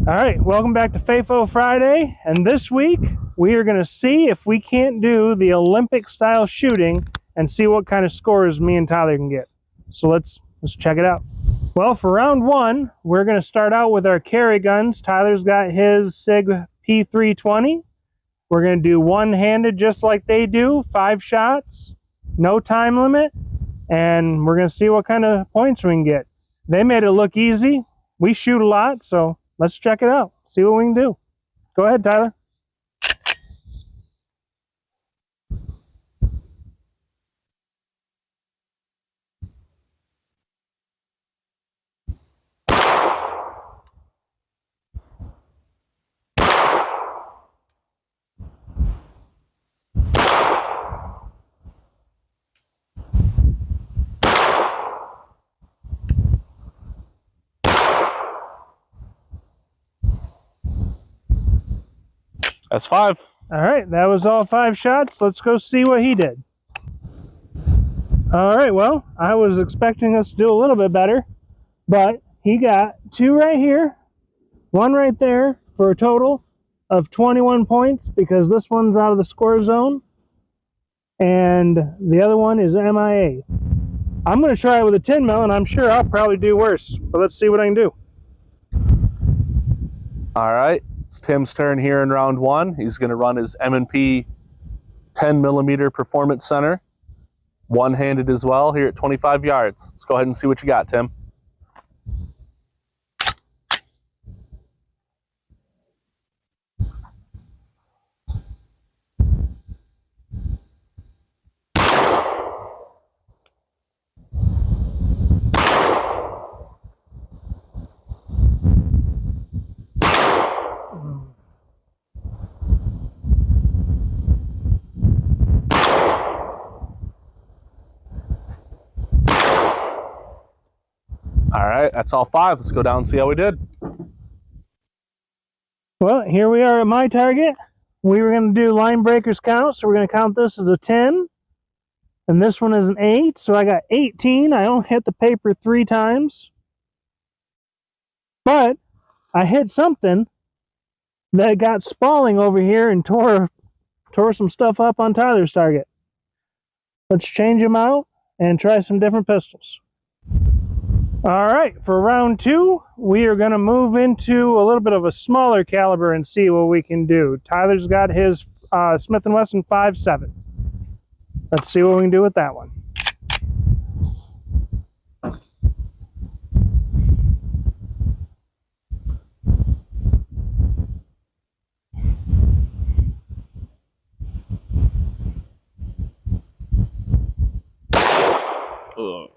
All right, welcome back to FAFO Friday, and this week we are going to see if we can't do the Olympic style shooting and see what kind of scores me and Tyler can get. So let's check it out. Well, for round one, we're going to start out with our carry guns. Tyler's got his SIG P320. We're going to do one-handed just like they do, 5 shots, no time limit, and we're going to see what kind of points we can get. They made it look easy. We shoot a lot, so let's check it out, see what we can do. Go ahead, Tyler. That's 5. All right, that was all 5 shots. Let's go see what he did. All right, well, I was expecting us to do a little bit better, but he got 2 right here, 1 right there, for a total of 21 points because this one's out of the score zone, and the other one is MIA. I'm going to try it with a 10 mil, and I'm sure I'll probably do worse, but let's see what I can do. All right, it's Tim's turn here in round 1. He's going to run his M&P 10mm Performance Center, one-handed as well, here at 25 yards. Let's go ahead and see what you got, Tim. All right, that's all 5. Let's go down and see how we did. Well, here we are at my target. We were going to do line breakers count, so we're going to count this as a 10. And this one is an 8, so I got 18. I only hit the paper 3 times. But I hit something that got spalling over here and tore some stuff up on Tyler's target. Let's change them out and try some different pistols. All right, for round 2, we are going to move into a little bit of a smaller caliber and see what we can do. Tyler's got his Smith & Wesson 5.7. Let's see what we can do with that one. Ugh.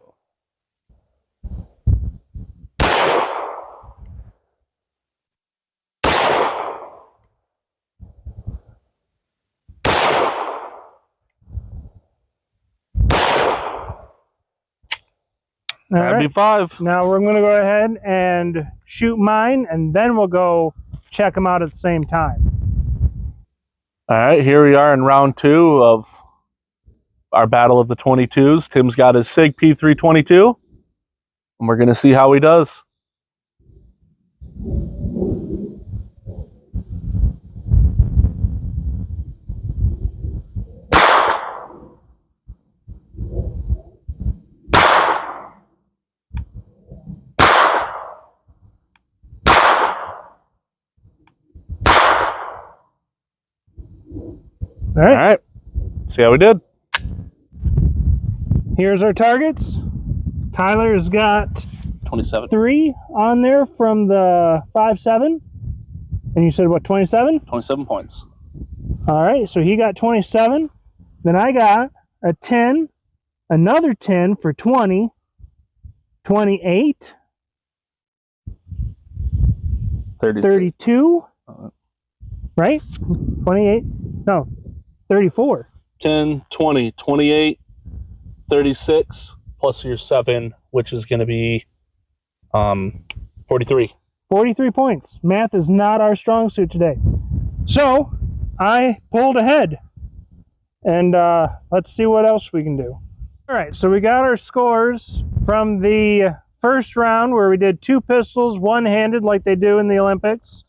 That'd be 5. Now we're going to go ahead and shoot mine, and then we'll go check them out at the same time. All right, here we are in round 2 of our battle of the 22s. Tim's got his SIG P322, and we're going to see how he does. All right. All right, see how we did. Here's our targets. Tyler's got 27. 3 on there from the 5.7. And you said, what, 27? 27 points. All right, so he got 27. Then I got a 10, another 10 for 20, 28, 32, right? 28, no, 34. 10, 20, 28, 36, plus your 7, which is going to be 43. 43 points. Math is not our strong suit today. So I pulled ahead, and let's see what else we can do. All right, so we got our scores from the first round where we did 2 pistols, one-handed like they do in the Olympics.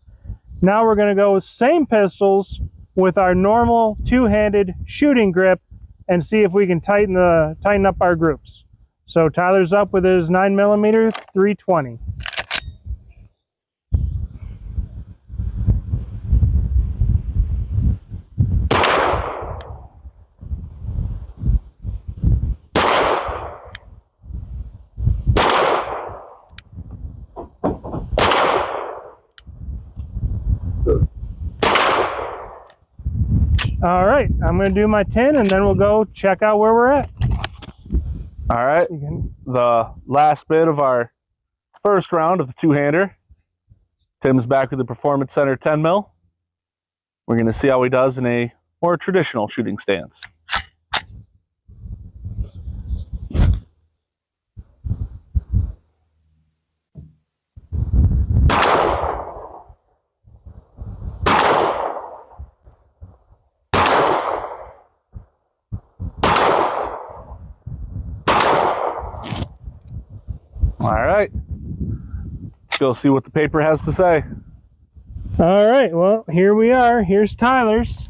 Now we're going to go with same pistols with our normal 2-handed shooting grip and see if we can tighten up our groups. So Tyler's up with his 9mm 320. All right, I'm going to do my 10 and then we'll go check out where we're at. All right, the last bit of our first round of the 2-hander. Tim's back with the Performance Center 10mm. We're going to see how he does in a more traditional shooting stance. All right, let's go see what the paper has to say. All right, well, here we are. Here's Tyler's.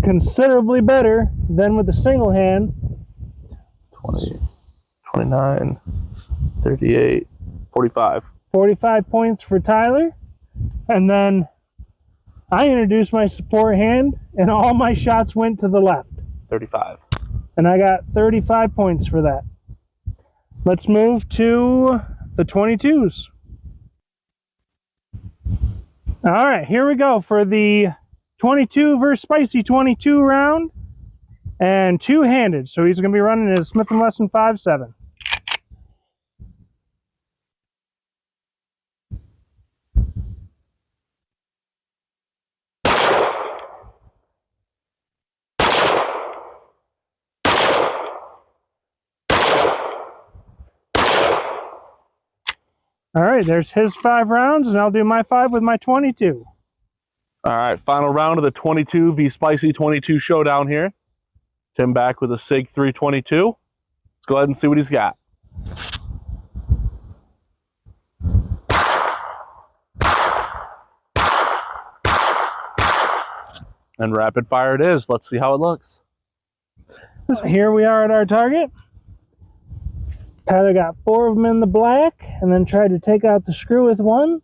Considerably better than with the single hand. 20, 29, 38, 45. 45 points for Tyler. And then I introduced my support hand, and all my shots went to the left. 35. And I got 35 points for that. Let's move to the 22s. All right, here we go for the 22 versus Spicy 22 round and 2-handed. So he's going to be running his Smith & Wesson 5.7. All right, there's his 5 rounds, and I'll do my 5 with my 22. All right, final round of the 22 v Spicy 22 showdown here. Tim back with a SIG 322. Let's go ahead and see what he's got. And rapid fire it is. Let's see how it looks. So here we are at our target. Tyler got 4 of them in the black and then tried to take out the screw with 1.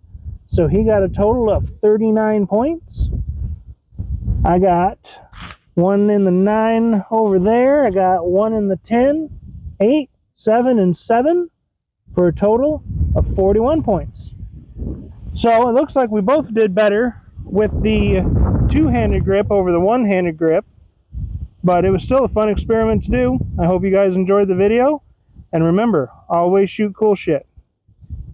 So he got a total of 39 points. I got 1 in the 9 over there. I got 1 in the 10, 8, 7, and 7 for a total of 41 points. So it looks like we both did better with the 2-handed grip over the 1-handed grip. But it was still a fun experiment to do. I hope you guys enjoyed the video. And remember, always shoot cool shit.